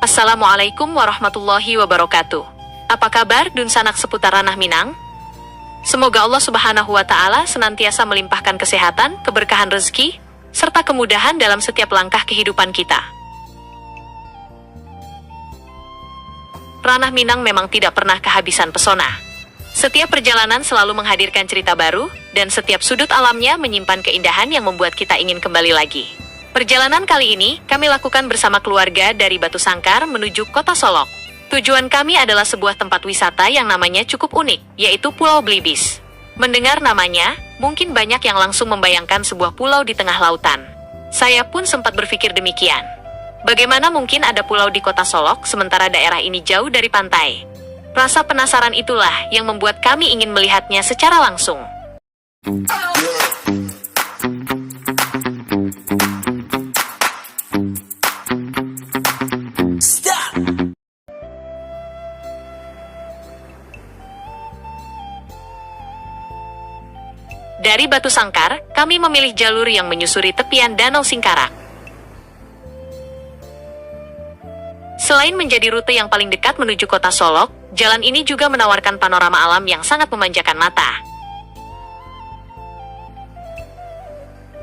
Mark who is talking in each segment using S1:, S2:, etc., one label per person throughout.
S1: Assalamualaikum warahmatullahi wabarakatuh. Apa kabar dun sanak seputar ranah Minang? Semoga Allah Subhanahu wa Ta'ala senantiasa melimpahkan kesehatan, keberkahan rezeki, serta kemudahan dalam setiap langkah kehidupan kita. Ranah Minang memang tidak pernah kehabisan pesona. Setiap perjalanan selalu menghadirkan cerita baru, dan setiap sudut alamnya menyimpan keindahan yang membuat kita ingin kembali lagi. Perjalanan kali ini, kami lakukan bersama keluarga dari Batu Sangkar menuju Kota Solok. Tujuan kami adalah sebuah tempat wisata yang namanya cukup unik, yaitu Pulau Belibis. Mendengar namanya, mungkin banyak yang langsung membayangkan sebuah pulau di tengah lautan. Saya pun sempat berpikir demikian. Bagaimana mungkin ada pulau di Kota Solok, sementara daerah ini jauh dari pantai? Rasa penasaran itulah yang membuat kami ingin melihatnya secara langsung. Dari Batu Sangkar, kami memilih jalur yang menyusuri tepian Danau Singkarak. Selain menjadi rute yang paling dekat menuju Kota Solok, jalan ini juga menawarkan panorama alam yang sangat memanjakan mata.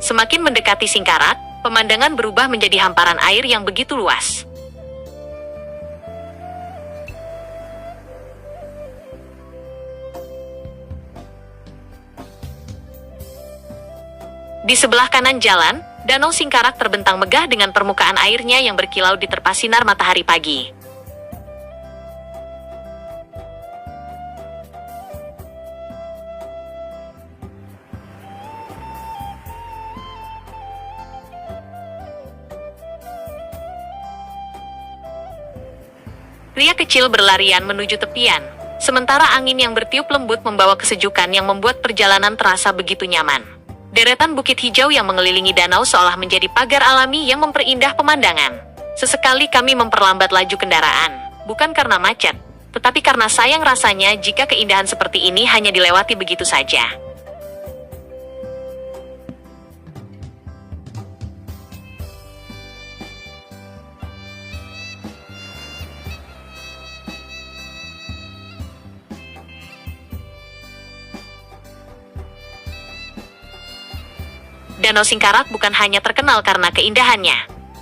S1: Semakin mendekati Singkarak, pemandangan berubah menjadi hamparan air yang begitu luas. Di sebelah kanan jalan, Danau Singkarak terbentang megah dengan permukaan airnya yang berkilau diterpa sinar matahari pagi. Pria kecil berlarian menuju tepian, sementara angin yang bertiup lembut membawa kesejukan yang membuat perjalanan terasa begitu nyaman. Deretan bukit hijau yang mengelilingi danau seolah menjadi pagar alami yang memperindah pemandangan. Sesekali kami memperlambat laju kendaraan, bukan karena macet, tetapi karena sayang rasanya jika keindahan seperti ini hanya dilewati begitu saja. Danau Singkarak bukan hanya terkenal karena keindahannya.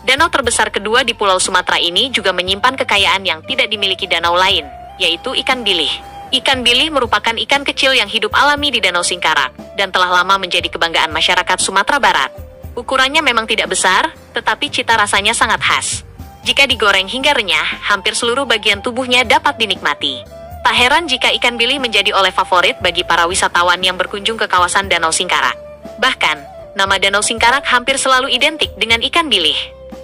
S1: Danau terbesar kedua di Pulau Sumatera ini juga menyimpan kekayaan yang tidak dimiliki danau lain, yaitu ikan bilih. Ikan bilih merupakan ikan kecil yang hidup alami di Danau Singkarak, dan telah lama menjadi kebanggaan masyarakat Sumatera Barat. Ukurannya memang tidak besar, tetapi cita rasanya sangat khas. Jika digoreng hingga renyah, hampir seluruh bagian tubuhnya dapat dinikmati. Tak heran jika ikan bilih menjadi oleh favorit bagi para wisatawan yang berkunjung ke kawasan Danau Singkarak. Bahkan, nama Danau Singkarak hampir selalu identik dengan ikan bilih.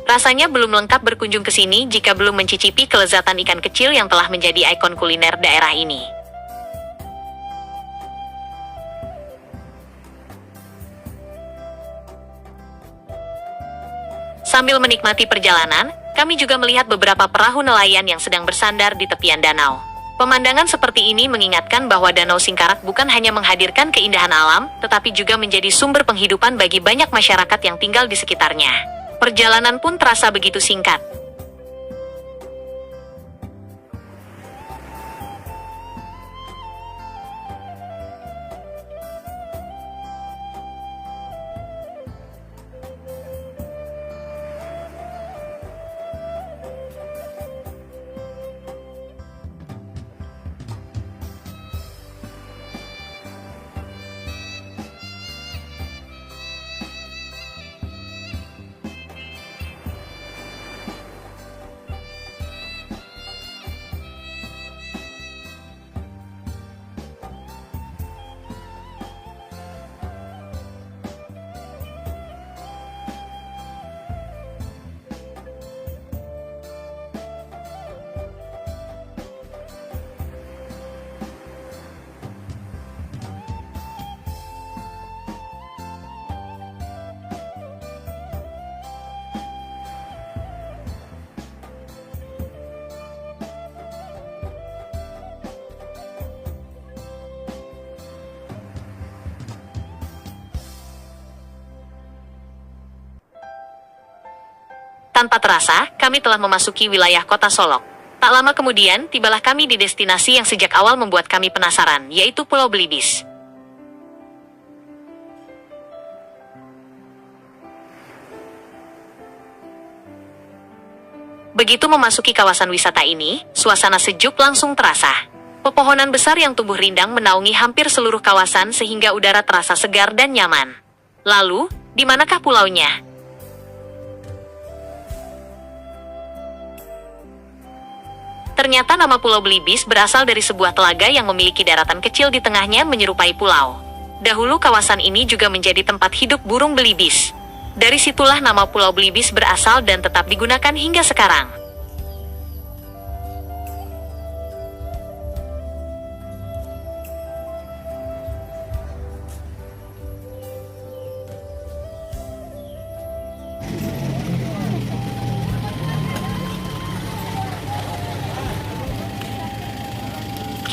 S1: Rasanya belum lengkap berkunjung ke sini jika belum mencicipi kelezatan ikan kecil yang telah menjadi ikon kuliner daerah ini. Sambil menikmati perjalanan, kami juga melihat beberapa perahu nelayan yang sedang bersandar di tepian danau. Pemandangan seperti ini mengingatkan bahwa Danau Singkarak bukan hanya menghadirkan keindahan alam, tetapi juga menjadi sumber penghidupan bagi banyak masyarakat yang tinggal di sekitarnya. Perjalanan pun terasa begitu singkat. Tanpa terasa, kami telah memasuki wilayah kota Solok. Tak lama kemudian, tibalah kami di destinasi yang sejak awal membuat kami penasaran, yaitu Pulau Belibis. Begitu memasuki kawasan wisata ini, suasana sejuk langsung terasa. Pepohonan besar yang tumbuh rindang menaungi hampir seluruh kawasan sehingga udara terasa segar dan nyaman. Lalu, di manakah pulaunya? Ternyata nama Pulau Belibis berasal dari sebuah telaga yang memiliki daratan kecil di tengahnya menyerupai pulau. Dahulu kawasan ini juga menjadi tempat hidup burung belibis. Dari situlah nama Pulau Belibis berasal dan tetap digunakan hingga sekarang.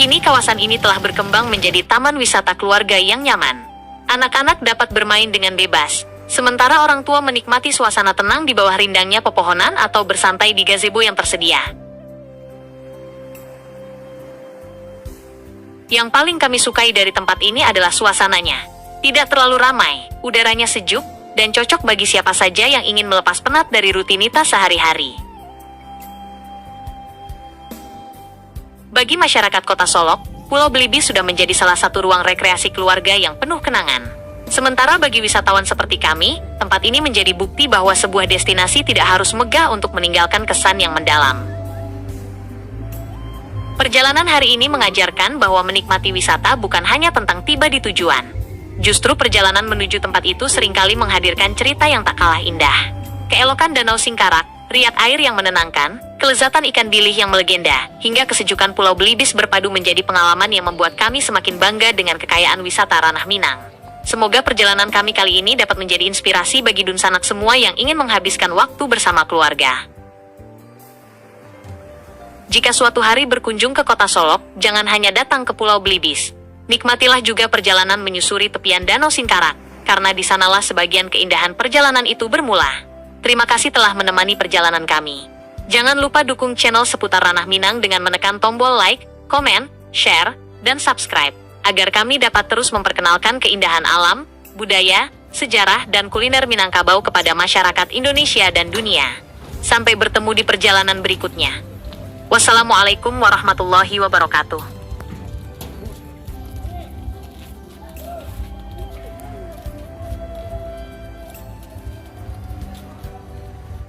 S1: Kini kawasan ini telah berkembang menjadi taman wisata keluarga yang nyaman. Anak-anak dapat bermain dengan bebas, sementara orang tua menikmati suasana tenang di bawah rindangnya pepohonan atau bersantai di gazebo yang tersedia. Yang paling kami sukai dari tempat ini adalah suasananya. Tidak terlalu ramai, udaranya sejuk, dan cocok bagi siapa saja yang ingin melepas penat dari rutinitas sehari-hari. Bagi masyarakat kota Solok, Pulau Belibis sudah menjadi salah satu ruang rekreasi keluarga yang penuh kenangan. Sementara bagi wisatawan seperti kami, tempat ini menjadi bukti bahwa sebuah destinasi tidak harus megah untuk meninggalkan kesan yang mendalam. Perjalanan hari ini mengajarkan bahwa menikmati wisata bukan hanya tentang tiba di tujuan. Justru perjalanan menuju tempat itu seringkali menghadirkan cerita yang tak kalah indah. Keelokan Danau Singkarak, riak air yang menenangkan, kelezatan ikan bilih yang melegenda, hingga kesejukan Pulau Belibis berpadu menjadi pengalaman yang membuat kami semakin bangga dengan kekayaan wisata Ranah Minang. Semoga perjalanan kami kali ini dapat menjadi inspirasi bagi Dunsanak semua yang ingin menghabiskan waktu bersama keluarga. Jika suatu hari berkunjung ke kota Solok, jangan hanya datang ke Pulau Belibis. Nikmatilah juga perjalanan menyusuri tepian Danau Singkarak, karena di sanalah sebagian keindahan perjalanan itu bermula. Terima kasih telah menemani perjalanan kami. Jangan lupa dukung channel seputar Ranah Minang dengan menekan tombol like, komen, share, dan subscribe, agar kami dapat terus memperkenalkan keindahan alam, budaya, sejarah, dan kuliner Minangkabau kepada masyarakat Indonesia dan dunia. Sampai bertemu di perjalanan berikutnya. Wassalamualaikum warahmatullahi wabarakatuh.